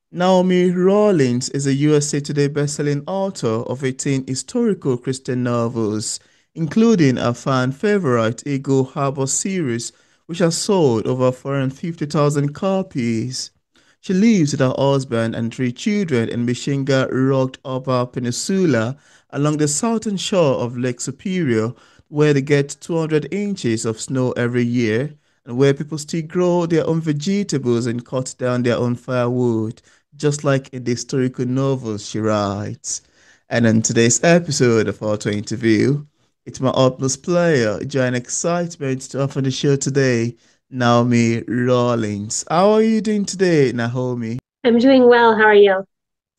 Naomi Rawlings is a USA Today bestselling author of 18 historical Christian novels, including a fan favorite Eagle Harbor series, which has sold over 450,000 copies. She lives with her husband and three children in Mishinga rugged Upper Peninsula along the southern shore of Lake Superior, where they get 200 inches of snow every year and where people still grow their own vegetables and cut down their own firewood just like in the historical novels she writes. And in today's episode of Auto Interview, it's my utmost pleasure, joy and excitement to have on the show today, Naomi Rawlings. How are you doing today, Naomi? I'm doing well. How are you?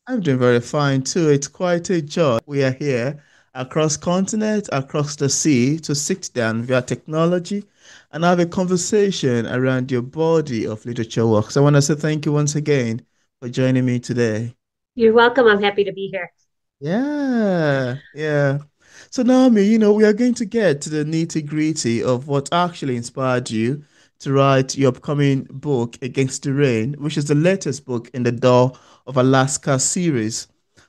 I'm doing very fine too. It's quite a joy. We are here across continent, across the sea to sit down via technology and have a conversation around your body of literature works. I want to say thank you once again for joining me today. You're welcome. I'm happy to be here. Yeah, yeah. So Naomi, we are going to get to the nitty-gritty of what actually inspired you to write your upcoming book, Against the Rain, which is the latest book in the Door of Alaska series.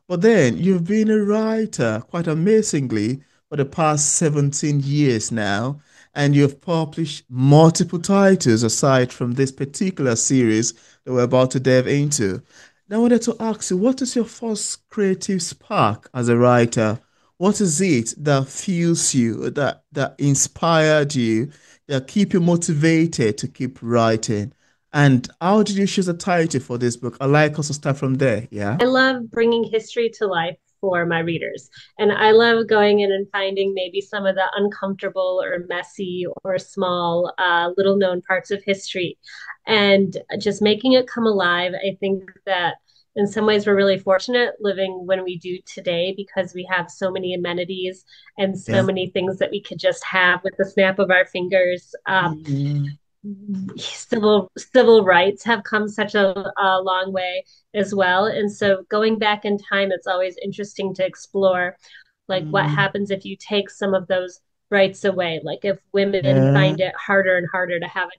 But then you've been a writer quite amazingly for the past 17 years now, and you've published multiple titles aside from this particular series that we're about to delve into. Now, I wanted to ask you, what is your first creative spark as a writer? What is it that fuels you, that inspired you, that keep you motivated to keep writing? And how did you choose a title for this book? I'd like us to start from there, yeah? I love bringing history to life for my readers. And I love going in and finding maybe some of the uncomfortable or messy or small, little known parts of history and just making it come alive. I think that in some ways we're really fortunate living when we do today because we have so many amenities and so Yeah. many things that we could just have with the snap of our fingers. Mm, Civil rights have come such a long way as well. And so going back in time, it's always interesting to explore like what mm, happens if you take some of those rights away. Like if women yeah. find it harder and harder to have a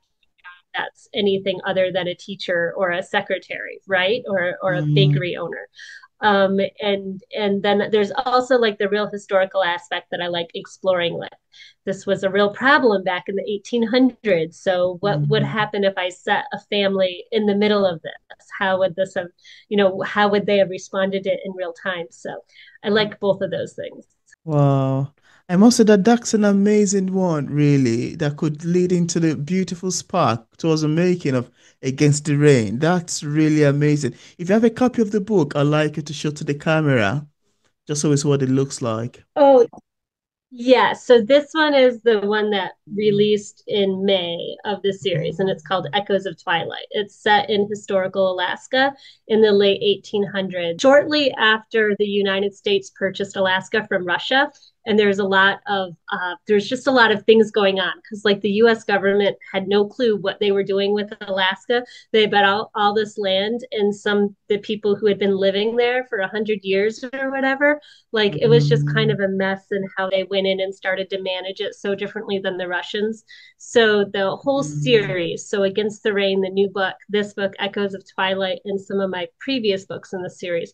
that's anything other than a teacher or a secretary, right? Or a Mm, bakery owner. And then there's also like the real historical aspect that I like exploring. Like this was a real problem back in the 1800s. So what would mm. happen if I set a family in the middle of this? How would this have, how would they have responded to it in real time? So I like both of those things. Wow. I must say that that's an amazing one, really, that could lead into the beautiful spark towards the making of Against the Rain. That's really amazing. If you have a copy of the book, I'd like you to show to the camera, just so it's what it looks like. Oh, yeah, so this one is the one that Mm, released in May of the series, and it's called Echoes of Twilight. It's set in historical Alaska in the late 1800s, shortly after the United States purchased Alaska from Russia. And there's just a lot of things going on because, like, the US government had no clue what they were doing with Alaska. They bought all this land, and the people who had been living there for 100 years or whatever like it was just kind mm, of a mess in how they went in and started to manage it so differently than the Russians. So the whole mm, series, so Against the Rain, the new book, this book, Echoes of Twilight, and some of my previous books in the series,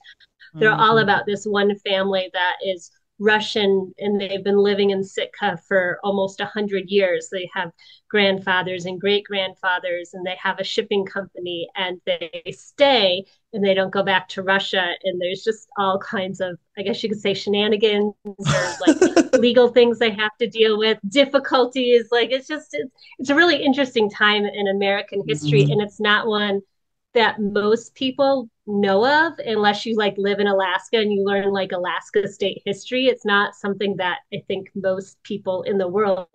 they're all mm, about this one family that is Russian and they've been living in Sitka for almost 100 years. They have grandfathers and great grandfathers, and they have a shipping company, and they stay and they don't go back to Russia. And there's just all kinds of, I guess you could say, shenanigans or like legal things they have to deal with, difficulties. Like it's a really interesting time in American history, mm, and it's not one that most people know of unless you like live in Alaska and you learn like Alaska state history. It's not something that I think most people in the world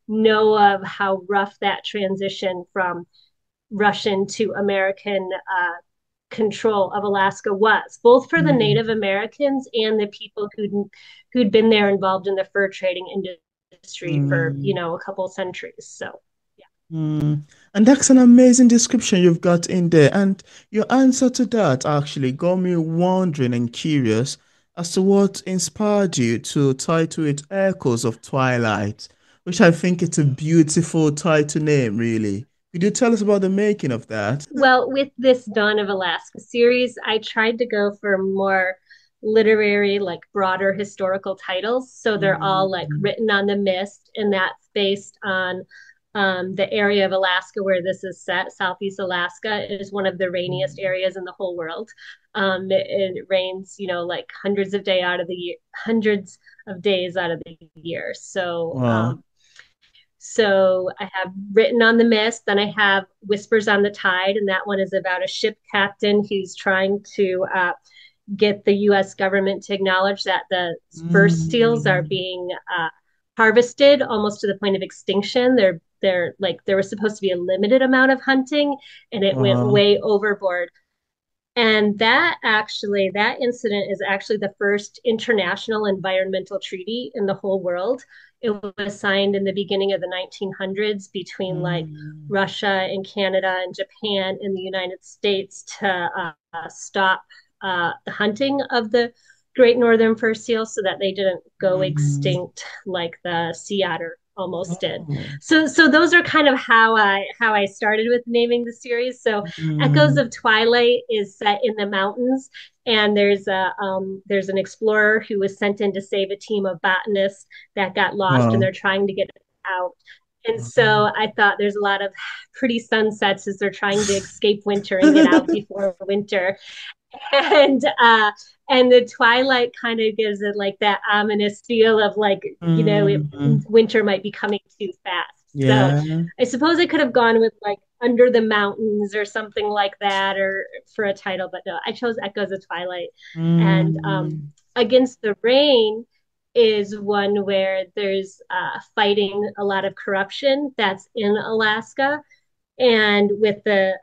know of how rough that transition from Russian to American control of Alaska was, both for the mm, Native Americans and the people who'd been there involved in the fur trading industry for mm. a couple of centuries. So yeah. Mm. And that's an amazing description you've got in there. And your answer to that actually got me wondering and curious as to what inspired you to title it Echoes of Twilight, which I think it's a beautiful title name, really. Could you tell us about the making of that? Well, with this Dawn of Alaska series, I tried to go for more literary, like broader historical titles. So they're all like Mm, written on the mist, and that's based on the area of Alaska where this is set. Southeast Alaska is one of the rainiest mm. areas in the whole world. It rains, like hundreds of days out of the year. Wow. So I have Written on the Mist, then I have Whispers on the Tide, and that one is about a ship captain who's trying to get the U.S. government to acknowledge that the fur seals are Mm, being harvested almost to the point of extinction. They're like there was supposed to be a limited amount of hunting, and it went wow. way overboard. And that incident is actually the first international environmental treaty in the whole world. It was signed in the beginning of the 1900s between like Mm, Russia and Canada and Japan and the United States to stop the hunting of the great northern fur seal so that they didn't go mm. extinct like the sea otter almost did. Oh. So those are kind of how I started with naming the series. So Echoes Mm, of Twilight is set in the mountains, and there's an explorer who was sent in to save a team of botanists that got lost, and wow. they're trying to get out. And so I thought there's a lot of pretty sunsets as they're trying to escape winter and get out before winter. And the twilight kind of gives it like that ominous feel of like Mm, winter might be coming too fast. So yeah. I suppose I could have gone with like Under the Mountains or something like that, or for a title, but no, I chose Echoes of Twilight. And Mm, Against the Rain is one where there's fighting a lot of corruption that's in Alaska, and with the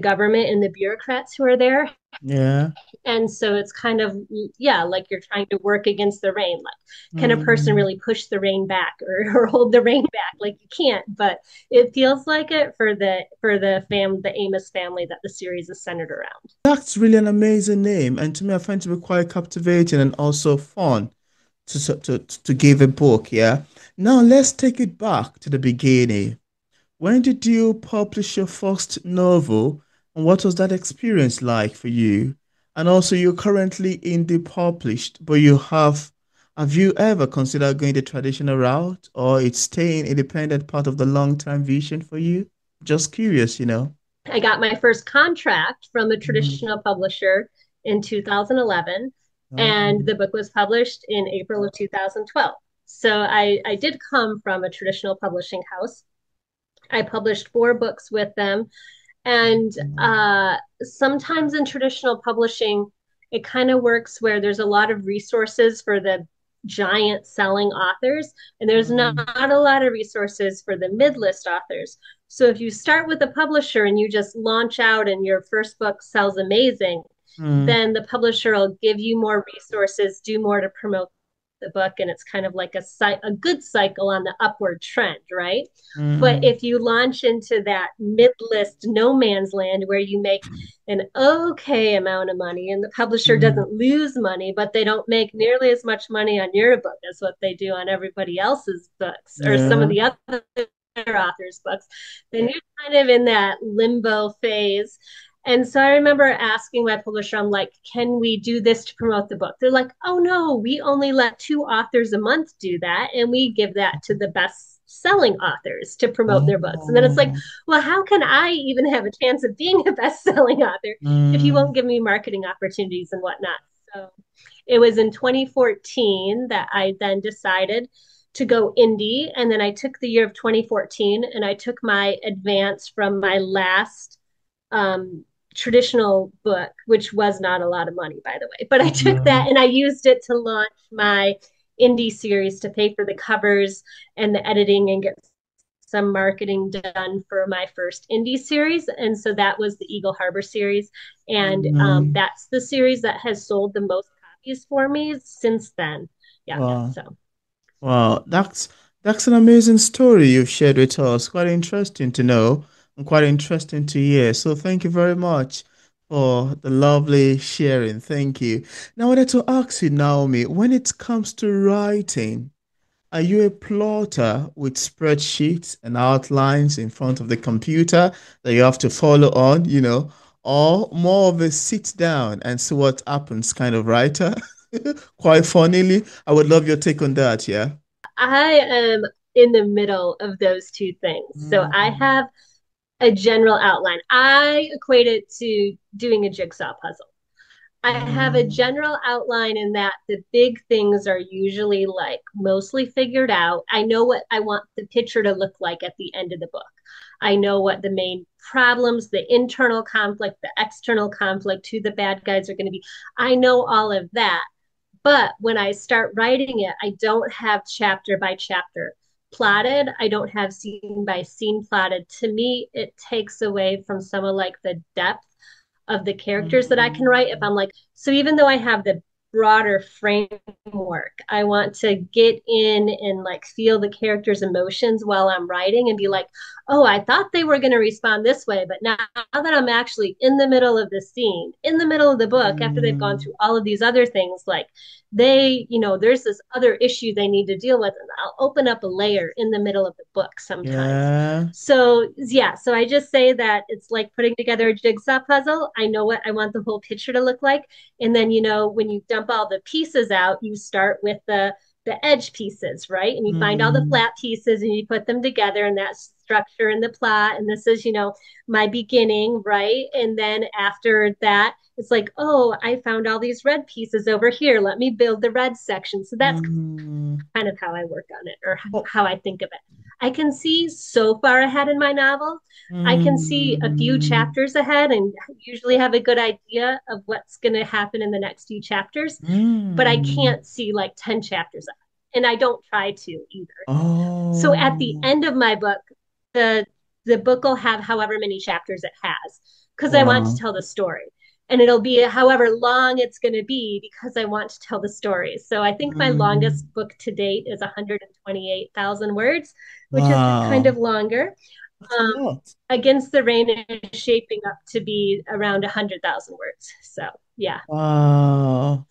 government and the bureaucrats who are there. yeah. And so it's kind of, yeah, like you're trying to work against the rain. Like, can a person Mm. really push the rain back or hold the rain back? Like you can't, but it feels like it for the Amos family that the series is centered around. That's really an amazing name, and to me, I find it to be quite captivating and also fun to give a book. Yeah. Now let's take it back to the beginning. When did you publish your first novel, and what was that experience like for you? And also, you're currently indie published, but have you ever considered going the traditional route, or it's staying independent part of the long-term vision for you? Just curious. I got my first contract from a Mm. traditional publisher in 2011, Oh, and the book was published in April of 2012. So I did come from a traditional publishing house. I published 4 books with them. And sometimes in traditional publishing, it kind of works where there's a lot of resources for the giant selling authors, and there's not mm, a lot of resources for the mid-list authors. So if you start with a publisher and you just launch out and your first book sells amazing, mm, then the publisher will give you more resources, do more to promote the book, and it's kind of like a good cycle on the upward trend, right? But mm, if you launch into that mid-list no man's land where you make an okay amount of money and the publisher mm, doesn't lose money, but they don't make nearly as much money on your book as what they do on everybody else's books or some of yeah. the other authors' books, then you're kind of in that limbo phase. And so I remember asking my publisher, I'm like, can we do this to promote the book? They're like, oh no, we only let 2 authors a month do that. And we give that to the best selling authors to promote their books. And then it's like, Oh, well, how can I even have a chance of being a best selling author if you mm, won't give me marketing opportunities and whatnot? So it was in 2014 that I then decided to go indie. And then I took the year of 2014 and I took my advance from my last traditional book, which was not a lot of money, by the way. But I took that mm, and I used it to launch my indie series to pay for the covers and the editing and get some marketing done for my first indie series. And so that was the Eagle Harbor series. And mm. that's the series that has sold the most copies for me since then. Yeah. Wow. So Wow, that's an amazing story you've shared with us. Quite interesting to know and quite interesting to hear. So thank you very much for the lovely sharing. Thank you. Now I wanted to ask you, Naomi, when it comes to writing, Are you a plotter with spreadsheets and outlines in front of the computer that you have to follow on, or more of a sit down and see what happens kind of writer? Quite funnily, I would love your take on that, yeah. I am in the middle of those two things. So I Mm, have a general outline. I equate it to doing a jigsaw puzzle. I have a mm, general outline in that the big things are usually like mostly figured out. I know what I want the picture to look like at the end of the book. I know what the main problems, the internal conflict, the external conflict, who the bad guys are going to be. I know all of that. But when I start writing it, I don't have chapter by chapter plotted. I don't have scene by scene plotted. To me, it takes away from some of like the depth of the characters that I can write. If mm, I'm like, so even though I have the broader framework, I want to get in and like feel the characters' emotions while I'm writing and be like, oh, I thought they were going to respond this way, but now that I'm actually in the middle of the scene, in the middle of the book, after they've gone mm. through all of these other things, like there's this other issue they need to deal with, and I'll open up a layer in the middle of the book sometimes. Yeah. So yeah, so I just say that it's like putting together a jigsaw puzzle. I know what I want the whole picture to look like. And then, when you dump all the pieces out, you start with the edge pieces, right? And you find all the Mm, flat pieces and you put them together, and that's structure and the plot. And this is, my beginning, right? And then after that, it's like, oh, I found all these red pieces over here. Let me build the red section. So that's mm. kind of how I work on it, or Oh, how I think of it. I can see so far ahead in my novel. I can see a few mm, chapters ahead and usually have a good idea of what's going to happen in the next few chapters, but I mm. can't see like 10 chapters ahead. And I don't try to either. So at the Oh, end of my book, the the book will have however many chapters it has because I want to wow. tell the story. And it'll be however long it's going to be because I want to tell the story. So I think my longest Mm, book to date is 128,000 words, which is kind wow. of longer. That's a Um, lot. Against the Rain is shaping up to be around 100,000 words. So yeah. Wow.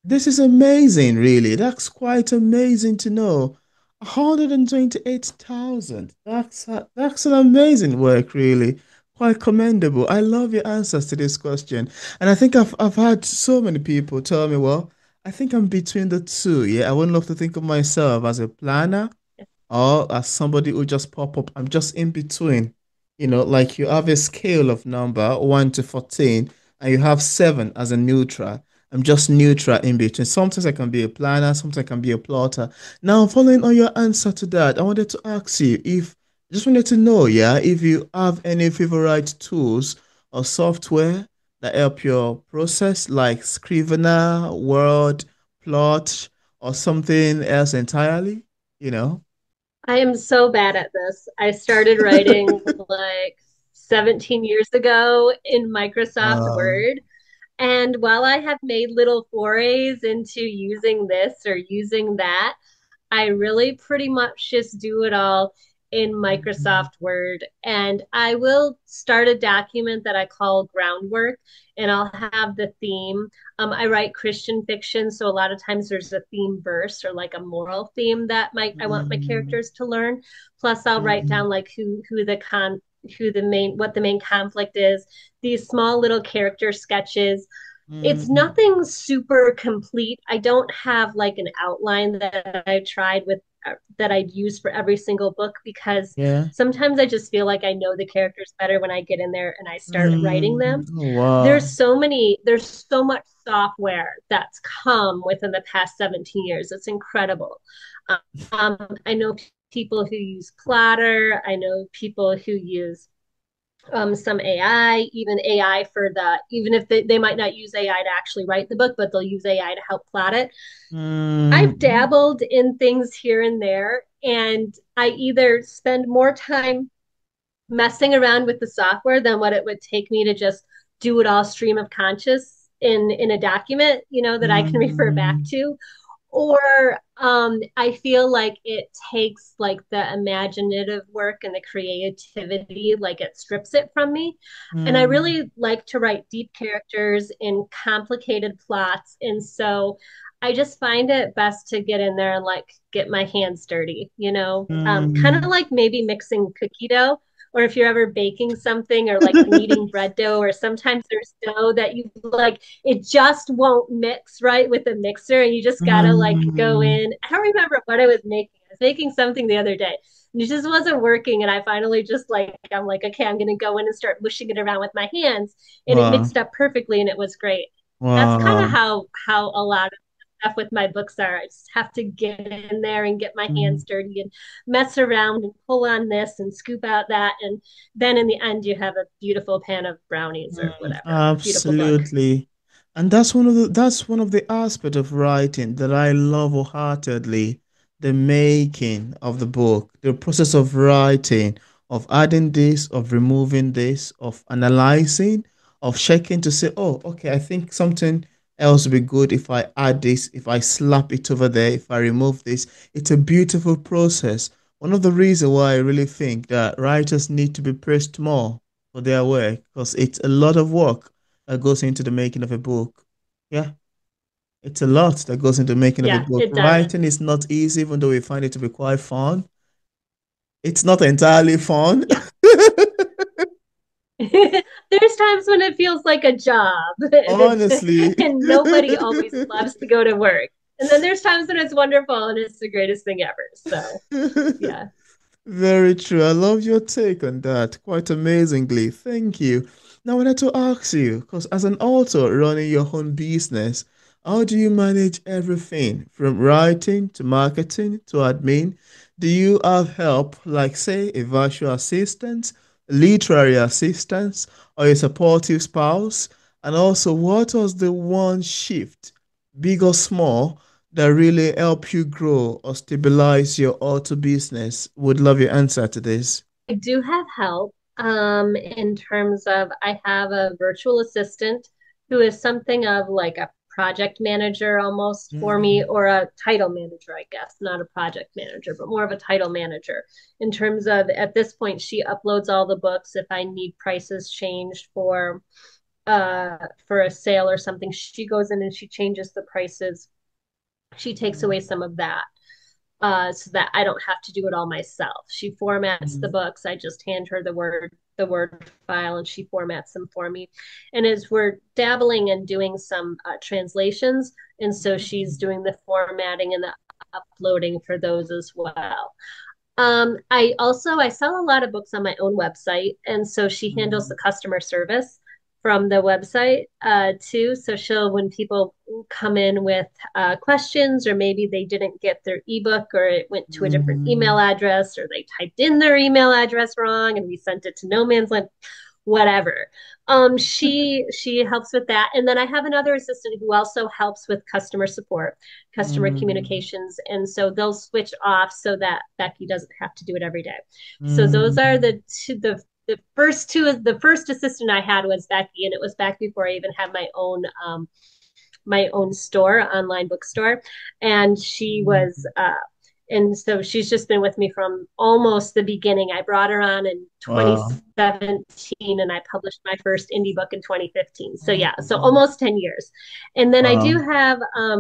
This is amazing, really. That's quite amazing to know. 128,000. That's an amazing work, really. Quite commendable. I love your answers to this question. And I think I've had so many people tell me, well, I think I'm between the two. Yeah, I wouldn't love to think of myself as a planner or as somebody who just pop up. I'm just in between. Like you have a scale of number 1 to 14, and you have 7 as a neutral. I'm just neutral in between. Sometimes I can be a planner, sometimes I can be a plotter. Now, following on your answer to that, I wanted to ask you if, just wanted to know, yeah, if you have any favorite tools or software that help your process, like Scrivener, Word, Plot, or something else entirely, you know? I am so bad at this. I started writing like 17 years ago in Microsoft Uh, Word. And while I have made little forays into using this or using that, I really pretty much just do it all in mm, Microsoft Word. And I will start a document that I call groundwork, and I'll have the theme. I write Christian fiction, so a lot of times there's a theme verse or like a moral theme that I want my mm, characters to learn. Plus, I'll write mm, down like who the main what the main conflict is. These small little character sketches. It's mm, nothing super complete. I don't have like an outline that I tried with that I'd use for every single book because yeah. sometimes I just feel like I know the characters better when I get in there and I start writing Mm, them. oh, wow. There's so much software that's come within the past 17 years. It's incredible. I know people who use Plotter. I know people who use some AI, even AI even if they might not use AI to actually write the book, but they'll use AI to help plot it. I've Mm, dabbled in things here and there, and I either spend more time messing around with the software than what it would take me to just do it all stream of conscious in a document, that I can refer back mm, to, or I feel like it takes like the imaginative work and the creativity, like it strips it from me. And I mm, really like to write deep characters in complicated plots. And so I just find it best to get in there and like get my hands dirty, kind of Mm, like maybe mixing cookie dough, or if you're ever baking something or like kneading bread dough, or sometimes there's dough that you like, it just won't mix right with the mixer, and you just gotta like go mm, in. I don't remember what I was making. I was making something the other day, and it just wasn't working. And I finally just like, I'm like, okay, I'm gonna go in and start mushing it around with my hands, and it wow, mixed up perfectly, and it was great. That's kind of wow. how a lot of stuff with my books are. I just have to get in there and get my Mm, hands dirty and mess around and pull on this and scoop out that. And then in the end, you have a beautiful pan of brownies or whatever. Beautiful book. absolutely. And that's one of the aspects of writing that I love wholeheartedly. The making of the book, the process of writing, of adding this, of removing this, of analyzing, of checking to say, oh, okay, I think something else would be good if I add this, if I slap it over there, if I remove this. It's a beautiful process. One of the reasons why I really think that writers need to be praised more for their work because it's a lot of work that goes into the making of a book. Yeah, it's a lot that goes into the making of a Yeah, book. it does. Writing is not easy, even though we find it to be quite fun. It's not entirely fun. Yeah. There's times when it feels like a job and it's Honestly. and nobody always loves to go to work. And then there's times when it's wonderful and it's the greatest thing ever. So, yeah. Very true. I love your take on that. Quite amazingly. Thank you. Now, I wanted to ask you, because as an author running your own business, how do you manage everything from writing to marketing to admin? Do you have help, like, say, a virtual assistant, literary assistant, or a supportive spouse? And also, what was the one shift, big or small, that really help you grow or stabilize your auto business? Would love your answer to this. I do have help in terms of I have a virtual assistant who is something of like a project manager almost for me, Mm, or a title manager, I guess, not a project manager, but more of a title manager in terms of at this point she uploads all the books. If I need prices changed for a sale or something, she goes in and she changes the prices. She takes away some of that, so that I don't have to do it all myself. She formats the mm, books. I just hand her the word file, and she formats them for me. And as we're dabbling and doing some translations, and so she's doing the formatting and the uploading for those as well. I sell a lot of books on my own website, and so she handles mm, the customer service from the website too. So she'll, when people come in with questions, or maybe they didn't get their ebook, or it went to a different email mm, address, or they typed in their email address wrong, and we sent it to no man's land, whatever. She helps with that, and then I have another assistant who also helps with customer support, customer mm, communications, and so they'll switch off so that Becky doesn't have to do it every day. So those are mm, the first assistant I had was Becky, and it was back before I even had my own store, online bookstore. And she was, mm. and so she's just been with me from almost the beginning. I brought her on in Wow. 2017, and I published my first indie book in 2015. So yeah, so Mm, almost 10 years. And then I do wow. have a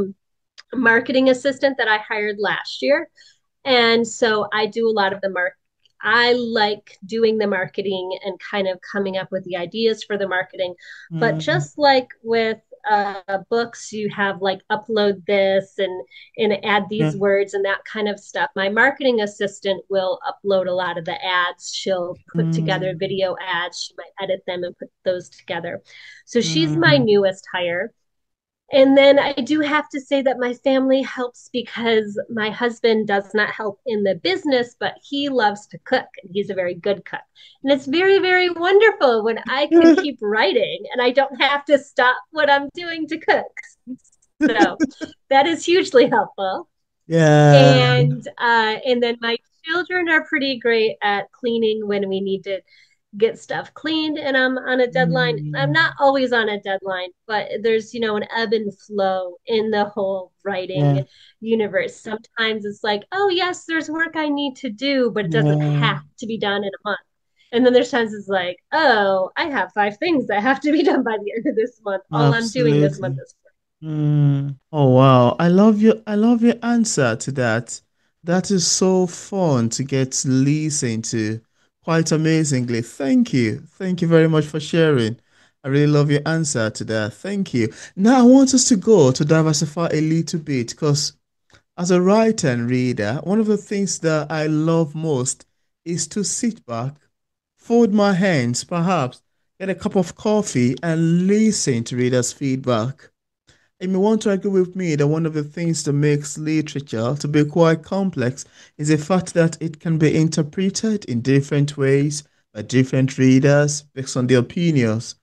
marketing assistant that I hired last year. And so I do a lot of the I like doing the marketing and kind of coming up with the ideas for the marketing. But Mm, just like with books, you have like upload this and add yeah. these words and that kind of stuff. My marketing assistant will upload a lot of the ads. She'll put together Mm, video ads. She might edit them and put those together. So she's my mm, newest hire. And then I do have to say that my family helps because my husband does not help in the business, but he loves to cook and he's a very good cook. And it's very, very wonderful when I can keep writing and I don't have to stop what I'm doing to cook. So that is hugely helpful. yeah. And then my children are pretty great at cleaning when we need to get stuff cleaned and I'm on a deadline. I'm Mm, not always on a deadline, but there's, an ebb and flow in the whole yeah. writing universe. Sometimes it's like, oh, yes, there's work I need to do, but it doesn't Yeah. have to be done in a month. And then there's times it's like, oh, I have 5 things that have to be done by the end of this month. All I'm doing this month Absolutely. is work. Oh wow. I love your answer to that. That is so fun to get to listen to. Quite amazingly. Thank you. Thank you very much for sharing. I really love your answer to that. Thank you. Now I want us to go to diversify a little bit because as a writer and reader, one of the things that I love most is to sit back, fold my hands, perhaps get a cup of coffee and listen to readers' feedback. You may want to agree with me that one of the things that makes literature to be quite complex is the fact that it can be interpreted in different ways by different readers based on their opinions.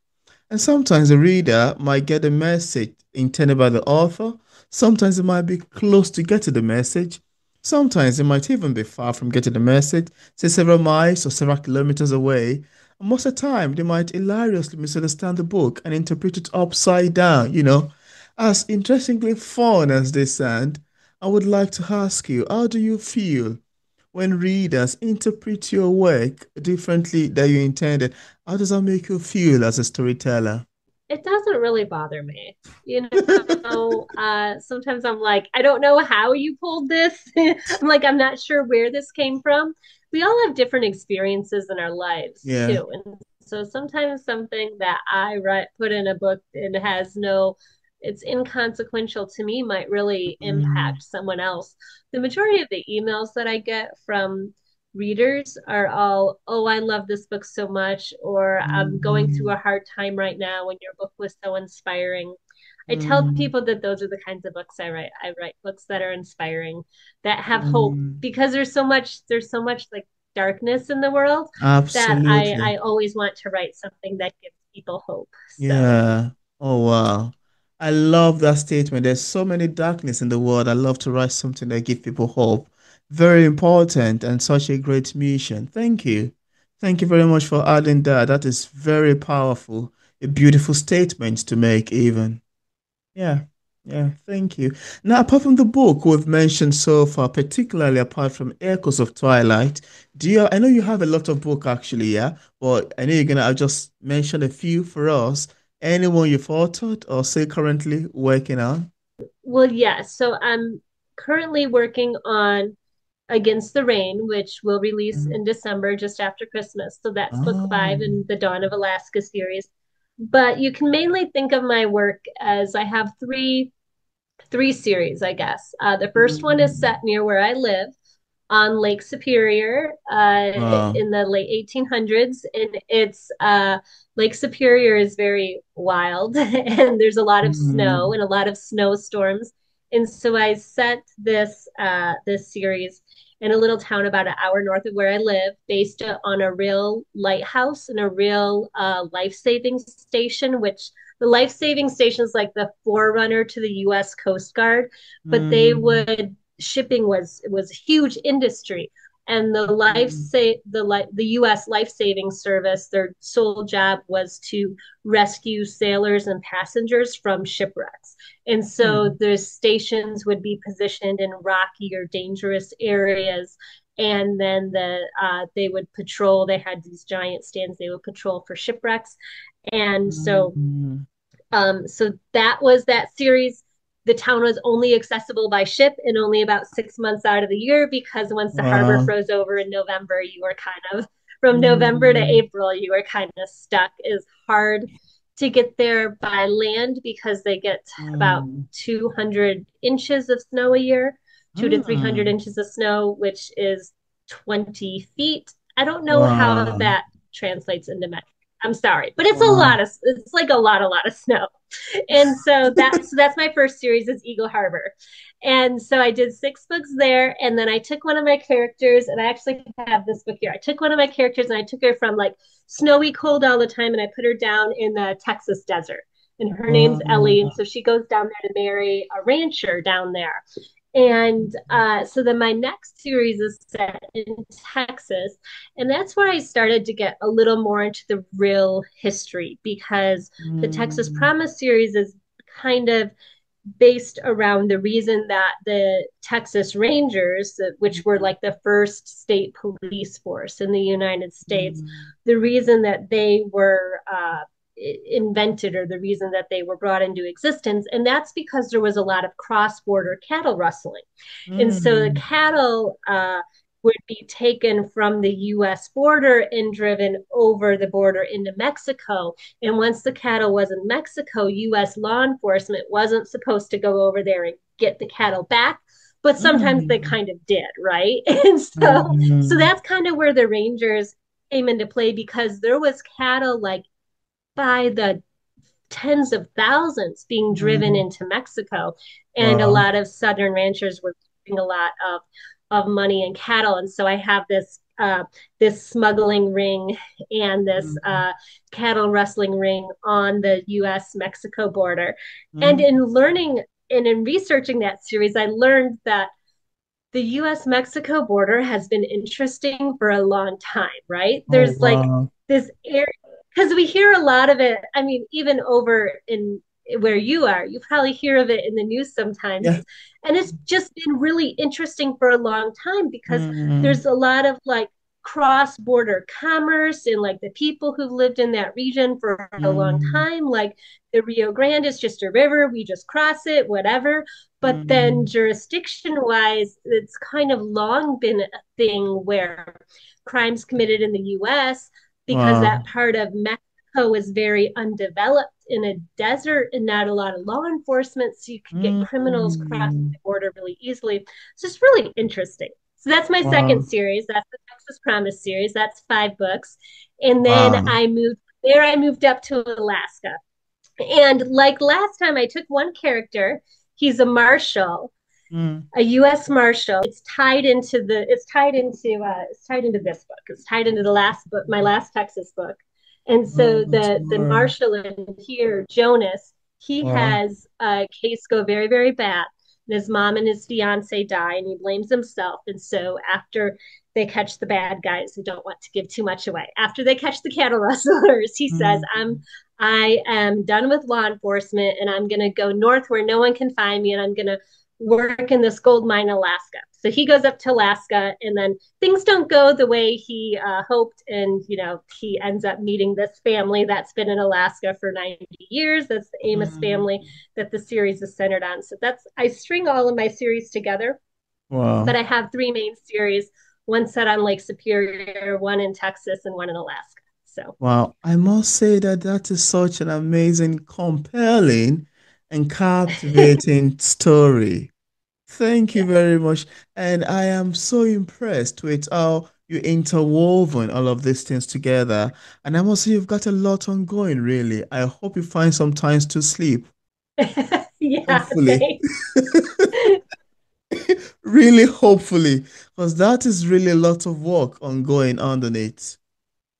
And sometimes the reader might get the message intended by the author. Sometimes it might be close to getting the message. Sometimes it might even be far from getting the message, say several miles or several kilometers away. And most of the time, they might hilariously misunderstand the book and interpret it upside down. As interestingly fun as they sound, I would like to ask you, how do you feel when readers interpret your work differently than you intended? How does that make you feel as a storyteller? It doesn't really bother me. Sometimes I'm like, I don't know how you pulled this. I'm like, I'm not sure where this came from. We all have different experiences in our lives Yeah. too. And so sometimes something that I write, put in a book and has no, it's inconsequential to me might really Mm, impact someone else. The majority of the emails that I get from readers are all, oh, I love this book so much, or I'm going through a mm, hard time right now, and your book was so inspiring. I tell mm, people that those are the kinds of books I write. I write books that are inspiring, that have hope, mm. because there's so much like darkness in the world that I Absolutely. always want to write something that gives people hope. So Yeah. Oh, wow. I love that statement. There's so many darkness in the world. I love to write something that gives people hope. Very important and such a great mission. Thank you. Thank you very much for adding that. That is very powerful. A beautiful statement to make, even. Yeah, yeah, thank you. Now, apart from the book we've mentioned so far, particularly apart from Echoes of Twilight, I know you have a lot of book actually, yeah, but I know you're gonna, I'll just mention a few for us. Anyone you've authored or say currently working on? well, yeah. So I'm currently working on Against the Rain, which will release Mm. in December just after Christmas. So that's book Oh, five in the Dawn of Alaska series. But you can mainly think of my work as I have three series, I guess. The first one is set mm. near where I live on Lake Superior Wow. in the late 1800s. And it's Lake Superior is very wild and there's a lot of snow Mm. and a lot of snowstorms. And so I set this series in a little town about an hour north of where I live, based on a real lighthouse and a real life-saving station, which the life-saving station is like the forerunner to the U.S. Coast Guard, but they Mm. would shipping was a huge industry, and Mm. the U.S. life saving service, their sole job was to rescue sailors and passengers from shipwrecks. And so Mm. the stations would be positioned in rocky or dangerous areas, and then they would patrol. They had these giant stands. They would patrol for shipwrecks, and Mm. so that was that series. The town was only accessible by ship and only about 6 months out of the year, because once the harbor Wow. froze over in November, you were kind of, from November to Mm. April, you were kind of stuck. It's hard to get there by land because they get about Mm. 200 inches of snow a year, 2 to 300 Mm. inches of snow, which is 20 feet. I don't know how Wow. that translates into metric. I'm sorry, but Wow. it's like a lot of snow. And so that's my first series is Eagle Harbor. And so I did 6 books there, and then I took one of my characters, and I actually have this book here. I took one of my characters and I took her from like snowy cold all the time, and I put her down in the Texas desert. And her name's Ellie, and Wow. so she goes down there to marry a rancher down there. And so then my next series is set in Texas. And that's where I started to get a little more into the real history, because the Texas Mm. Promise series is kind of based around the reason that the Texas Rangers, which were like the first state police force in the United States, Mm. the reason that they were invented or the reason that they were brought into existence. And that's because there was a lot of cross-border cattle rustling. And so the Mm. cattle would be taken from the US border and driven over the border into Mexico. And once the cattle was in Mexico, US law enforcement wasn't supposed to go over there and get the cattle back. But sometimes they Mm. kind of did, right? And so Mm. that's kind of where the Rangers came into play because there was cattle like by the tens of thousands being driven Mm. into Mexico. And a Wow. lot of Southern ranchers were keeping a lot of money in cattle. And so I have this smuggling ring and this Mm. cattle rustling ring on the US Mexico border. And Mm. in learning and in researching that series, I learned that the US Mexico border has been interesting for a long time, right? Oh, There's like wow. this area, because we hear a lot of it. I mean, even over in where you are, you probably hear of it in the news sometimes. Yeah. And it's just been really interesting for a long time because Mm. there's a lot of like cross border commerce and like the people who've lived in that region for a long Mm. time. Like the Rio Grande is just a river, we just cross it, whatever. But then Mm. jurisdiction wise, it's kind of long been a thing where crimes committed in the US, because Wow. that part of Mexico is very undeveloped in a desert and not a lot of law enforcement. So you can get criminals crossing Mm. the border really easily. So it's really interesting. So that's my second Wow. series. That's the Texas Promise series. That's 5 books. And then Wow. I moved up to Alaska. And like last time, I took one character. He's a marshal, Mm. a U.S. Marshal. It's tied into this book. It's tied into the last book, my last Texas book. And Oh, so the tomorrow. marshal in here, Jonas, he Wow. has a case go very, very bad. And his mom and his fiance die, and he blames himself. And so after they catch the bad guys, who don't want to give too much away, after they catch the cattle rustlers, he says, Mm. I am done with law enforcement and I'm going to go north where no one can find me and I'm going to work in this gold mine in Alaska. So he goes up to Alaska, and then things don't go the way he hoped, and he ends up meeting this family that's been in Alaska for 90 years. That's the Amos Mm. family that the series is centered on. So that's I string all of my series together, but Wow. I have three main series: one set on Lake Superior, one in Texas, and one in Alaska. So Wow. I must say that that is such an amazing, compelling, and captivating story. Thank you yeah. very much. And I am so impressed with how you interwoven all of these things together. And I must say you've got a lot ongoing, really. I hope you find some time to sleep. Yeah, Hopefully. thanks. Really, hopefully. Because that is really a lot of work ongoing underneath.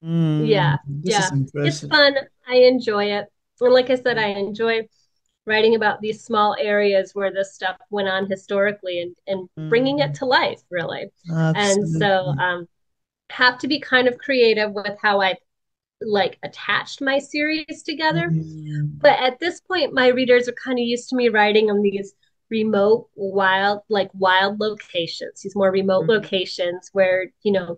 Yeah, This is yeah. It's impressive. fun. I enjoy it. And like I said, I enjoy writing about these small areas where this stuff went on historically and bringing it Mm, to life, really. And so absolutely. have to be kind of creative with how I like attached my series together. Mm, But at this point, my readers are kind of used to me writing on these remote, wild locations, these more remote mm. locations where,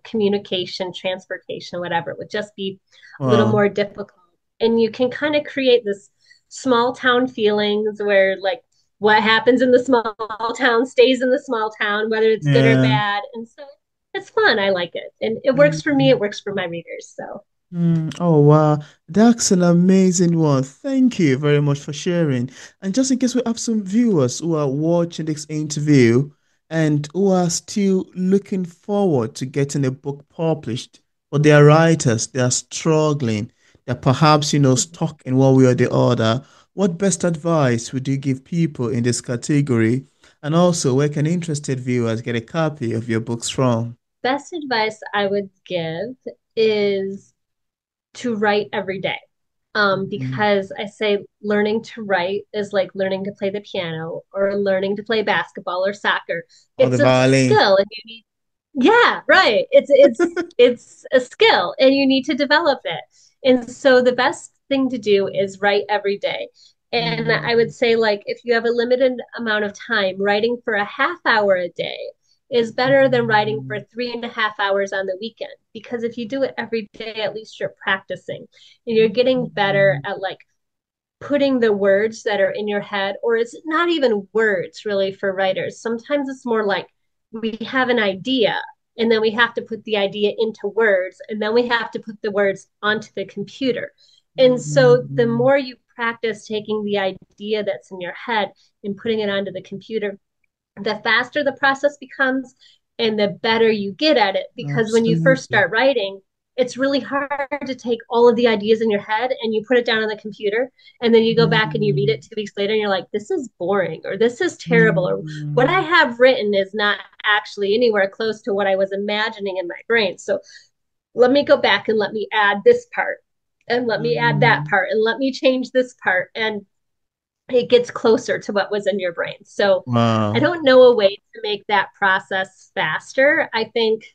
communication, transportation, whatever, would just be a little Wow. more difficult. And you can kind of create this small town feelings where, like, what happens in the small town stays in the small town, whether it's good or Yeah. bad. And so it's fun. I like it. And it works for me, Mm. it works for my readers. So Oh, wow. That's an amazing one. Thank you very much for sharing. And just in case we have some viewers who are watching this interview and who are still looking forward to getting a book published, but they are writers, they are struggling, they're perhaps, stuck in one way or the other, what best advice would you give people in this category? And also, where can interested viewers get a copy of your books from? best advice I would give is to write every day. Mm. Because I say learning to write is like learning to play the piano or learning to play basketball or soccer. Or the It's a violin? skill and you need, yeah, right. It's a skill and you need to develop it. And so the best thing to do is write every day. And I would Mm. say, like, if you have a limited amount of time, writing for a half hour a day is better than writing for 3.5 hours on the weekend. Because if you do it every day, at least you're practicing and you're getting better at like putting the words that are in your head, or it's not even words really for writers. Sometimes it's more like we have an idea and then we have to put the idea into words and then we have to put the words onto the computer. And so the more you practice taking the idea that's in your head and putting it onto the computer, the faster the process becomes and the better you get at it. Because when you first Absolutely. start writing, it's really hard to take all of the ideas in your head and you put it down on the computer and then you go back and you read it 2 weeks later and you're like, this is boring or this is terrible or what I Mm. have written is not actually anywhere close to what I was imagining in my brain. So let me go back and let me add this part and let me add that Mm. part and let me change this part. And it gets closer to what was in your brain. So I Wow. don't know a way to make that process faster. I think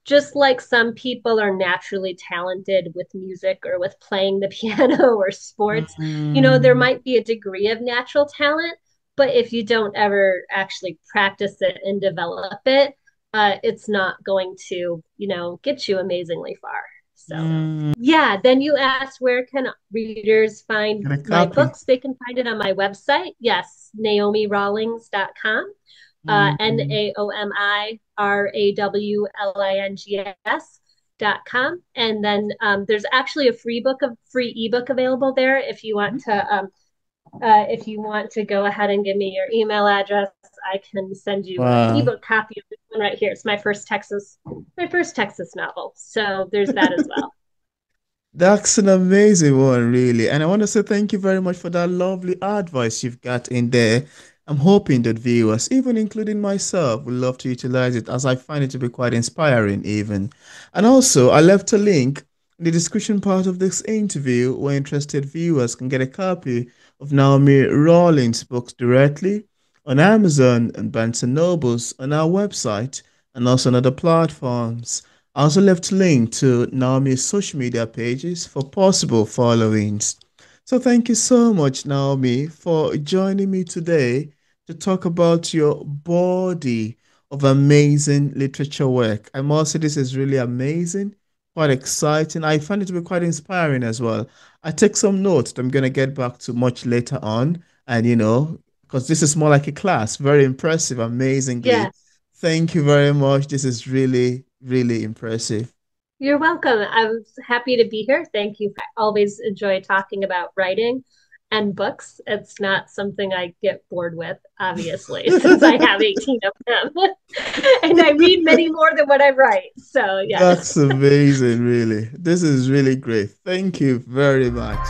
just like some people are naturally talented with music or with playing the piano or sports, there Mm. might be a degree of natural talent, but if you don't ever actually practice it and develop it, it's not going to, get you amazingly far. So, Mm. yeah, then you asked where can readers find Get a my copy. books? They can find it on my website. Yes, naomirawlings.com. Mm. NaomiRawlings.com. And then there's actually a free ebook available there if you want to go ahead and give me your email address, I can send you an Wow. ebook copy of this one right here. It's my first Texas novel. So there's that as well. That's an amazing one, really. And I want to say thank you very much for that lovely advice you've got in there. I'm hoping that viewers, even including myself, will love to utilize it as I find it to be quite inspiring, even. And also, I left a link in the description part of this interview where interested viewers can get a copy of Naomi Rawlings' books directly on Amazon and Barnes& and Nobles on our website and also on other platforms. I also left a link to Naomi's social media pages for possible followings. So thank you so much, Naomi, for joining me today to talk about your body of amazing literature work. I must say this is really amazing, quite exciting. I find it to be quite inspiring as well. I take some notes that I'm going to get back to much later on, and because this is more like a class, very impressive, amazingly. Yes. Thank you very much. This is really, really impressive. You're welcome. I was happy to be here. Thank you. I always enjoy talking about writing and books. It's not something I get bored with, obviously, since I have 18 of them. And I read many more than what I write. So, yes. That's amazing, really. This is really great. Thank you very much.